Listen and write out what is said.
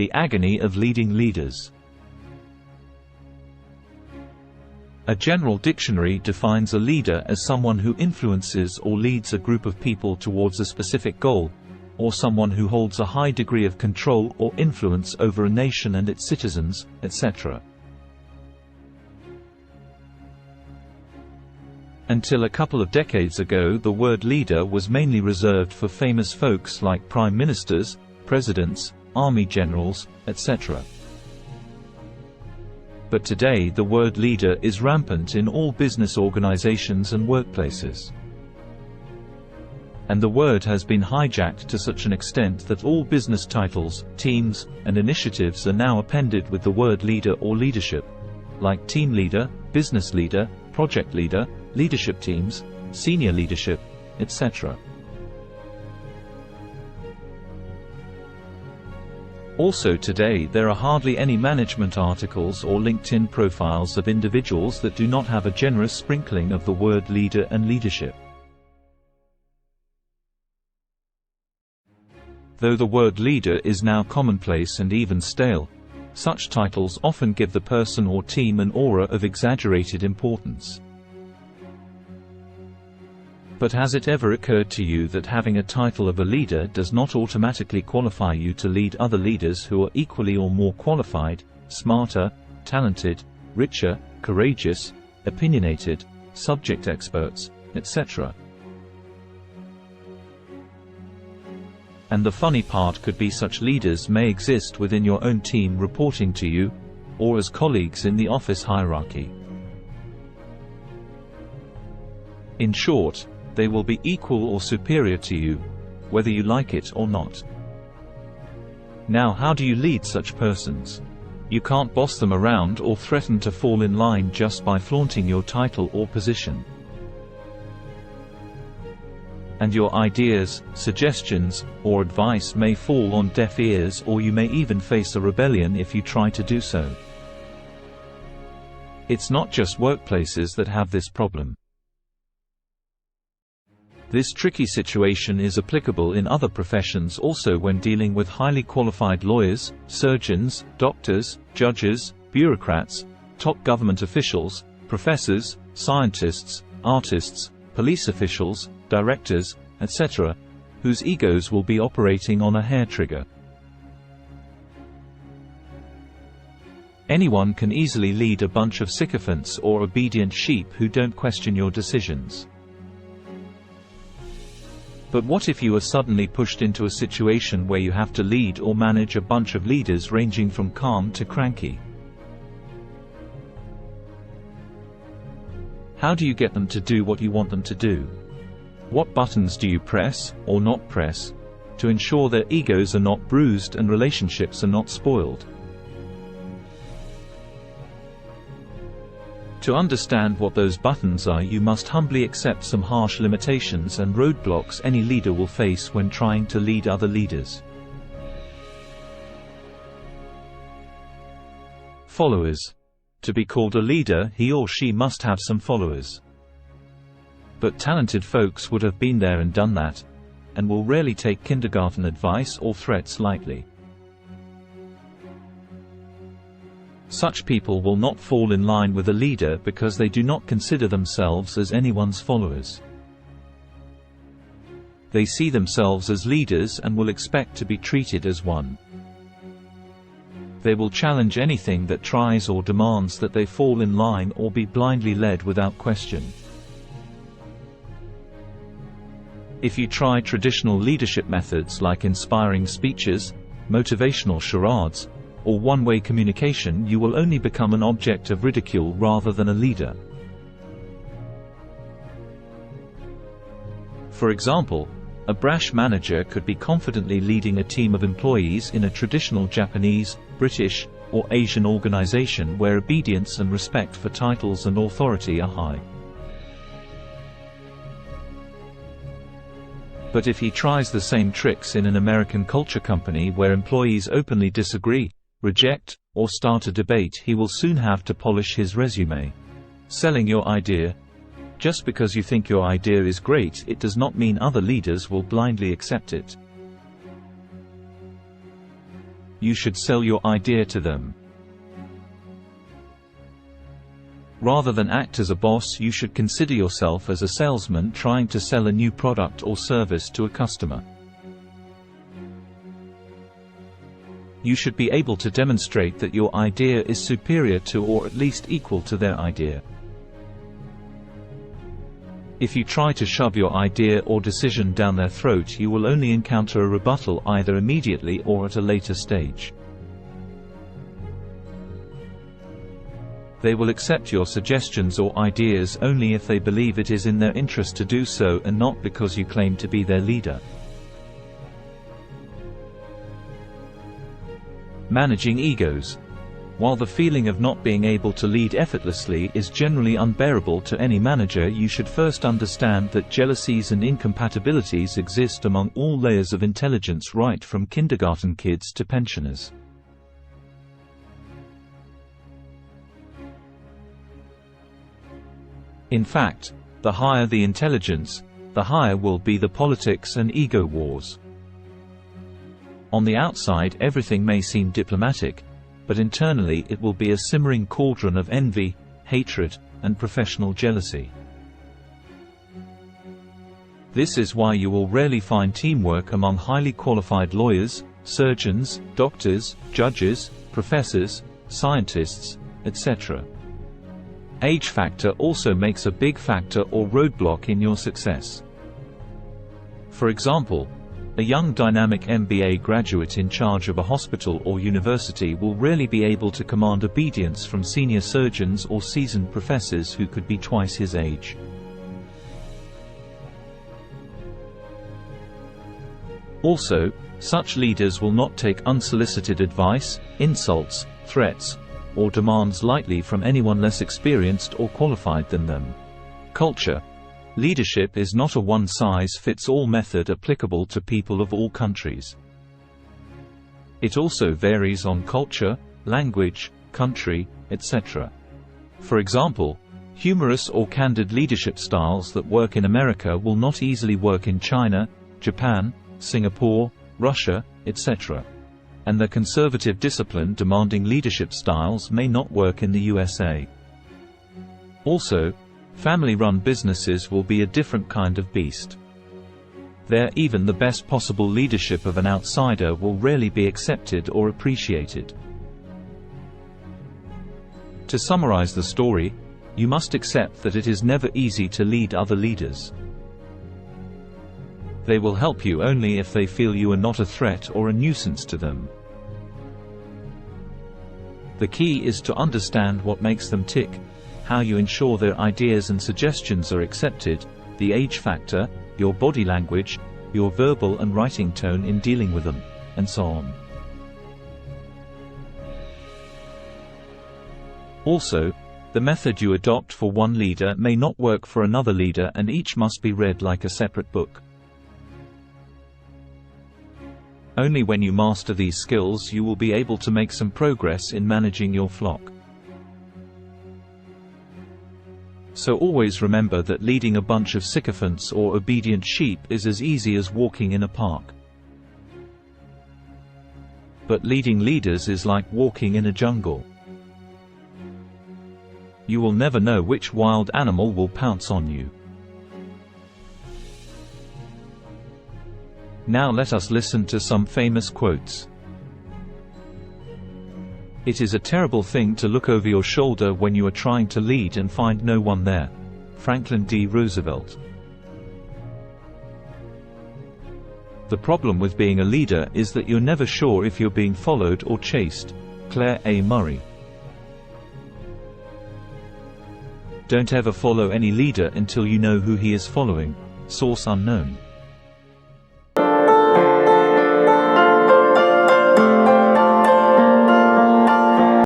The agony of leading leaders. A general dictionary defines a leader as someone who influences or leads a group of people towards a specific goal, or someone who holds a high degree of control or influence over a nation and its citizens, etc. Until a couple of decades ago, the word leader was mainly reserved for famous folks like prime ministers, presidents, army generals, etc. But today the word leader is rampant in all business organizations and workplaces. And the word has been hijacked to such an extent that all business titles, teams, and initiatives are now appended with the word leader or leadership, like team leader, business leader, project leader, leadership teams, senior leadership, etc. Also today there are hardly any management articles or LinkedIn profiles of individuals that do not have a generous sprinkling of the word leader and leadership. Though the word leader is now commonplace and even stale, such titles often give the person or team an aura of exaggerated importance. But has it ever occurred to you that having a title of a leader does not automatically qualify you to lead other leaders who are equally or more qualified, smarter, talented, richer, courageous, opinionated, subject experts, etc.? And the funny part could be such leaders may exist within your own team reporting to you, or as colleagues in the office hierarchy. In short, they will be equal or superior to you, whether you like it or not. Now how do you lead such persons? You can't boss them around or threaten to fall in line just by flaunting your title or position. And your ideas, suggestions, or advice may fall on deaf ears, or you may even face a rebellion if you try to do so. It's not just workplaces that have this problem. This tricky situation is applicable in other professions also when dealing with highly qualified lawyers, surgeons, doctors, judges, bureaucrats, top government officials, professors, scientists, artists, police officials, directors, etc., whose egos will be operating on a hair trigger. Anyone can easily lead a bunch of sycophants or obedient sheep who don't question your decisions. But what if you are suddenly pushed into a situation where you have to lead or manage a bunch of leaders ranging from calm to cranky? How do you get them to do what you want them to do? What buttons do you press, or not press, to ensure their egos are not bruised and relationships are not spoiled? To understand what those buttons are, you must humbly accept some harsh limitations and roadblocks any leader will face when trying to lead other leaders. Followers. To be called a leader, he or she must have some followers. But talented folks would have been there and done that, and will rarely take kindergarten advice or threats lightly. Such people will not fall in line with a leader because they do not consider themselves as anyone's followers. They see themselves as leaders and will expect to be treated as one. They will challenge anything that tries or demands that they fall in line or be blindly led without question. If you try traditional leadership methods like inspiring speeches, motivational charades, or one-way communication, you will only become an object of ridicule rather than a leader. For example, a brash manager could be confidently leading a team of employees in a traditional Japanese, British, or Asian organization where obedience and respect for titles and authority are high. But if he tries the same tricks in an American culture company where employees openly disagree, reject, or start a debate, he will soon have to polish his resume. Selling your idea. Just because you think your idea is great, it does not mean other leaders will blindly accept it. You should sell your idea to them. Rather than act as a boss, you should consider yourself as a salesman trying to sell a new product or service to a customer. You should be able to demonstrate that your idea is superior to or at least equal to their idea. If you try to shove your idea or decision down their throat, you will only encounter a rebuttal either immediately or at a later stage. They will accept your suggestions or ideas only if they believe it is in their interest to do so and not because you claim to be their leader. Managing egos. While the feeling of not being able to lead effortlessly is generally unbearable to any manager, you should first understand that jealousies and incompatibilities exist among all layers of intelligence, right from kindergarten kids to pensioners. In fact, the higher the intelligence, the higher will be the politics and ego wars. On the outside everything may seem diplomatic, but internally it will be a simmering cauldron of envy, hatred, and professional jealousy. This is why you will rarely find teamwork among highly qualified lawyers, surgeons, doctors, judges, professors, scientists, etc. Age factor also makes a big factor or roadblock in your success. For example, a young dynamic MBA graduate in charge of a hospital or university will rarely be able to command obedience from senior surgeons or seasoned professors who could be twice his age. Also, such leaders will not take unsolicited advice, insults, threats, or demands lightly from anyone less experienced or qualified than them. Culture. Leadership is not a one-size-fits-all method applicable to people of all countries. It also varies on culture, language, country, etc. For example, humorous or candid leadership styles that work in America will not easily work in China, Japan, Singapore, Russia, etc. And the conservative discipline demanding leadership styles may not work in the USA. Also, family-run businesses will be a different kind of beast. There, even the best possible leadership of an outsider will rarely be accepted or appreciated. To summarize the story, you must accept that it is never easy to lead other leaders. They will help you only if they feel you are not a threat or a nuisance to them. The key is to understand what makes them tick, how you ensure their ideas and suggestions are accepted, the age factor, your body language, your verbal and writing tone in dealing with them, and so on. Also, the method you adopt for one leader may not work for another leader, and each must be read like a separate book. Only when you master these skills you will be able to make some progress in managing your flock. So always remember that leading a bunch of sycophants or obedient sheep is as easy as walking in a park. But leading leaders is like walking in a jungle. You will never know which wild animal will pounce on you. Now let us listen to some famous quotes. It is a terrible thing to look over your shoulder when you are trying to lead and find no one there. Franklin D. Roosevelt. The problem with being a leader is that you're never sure if you're being followed or chased. Claire A. Murray. Don't ever follow any leader until you know who he is following. Source unknown.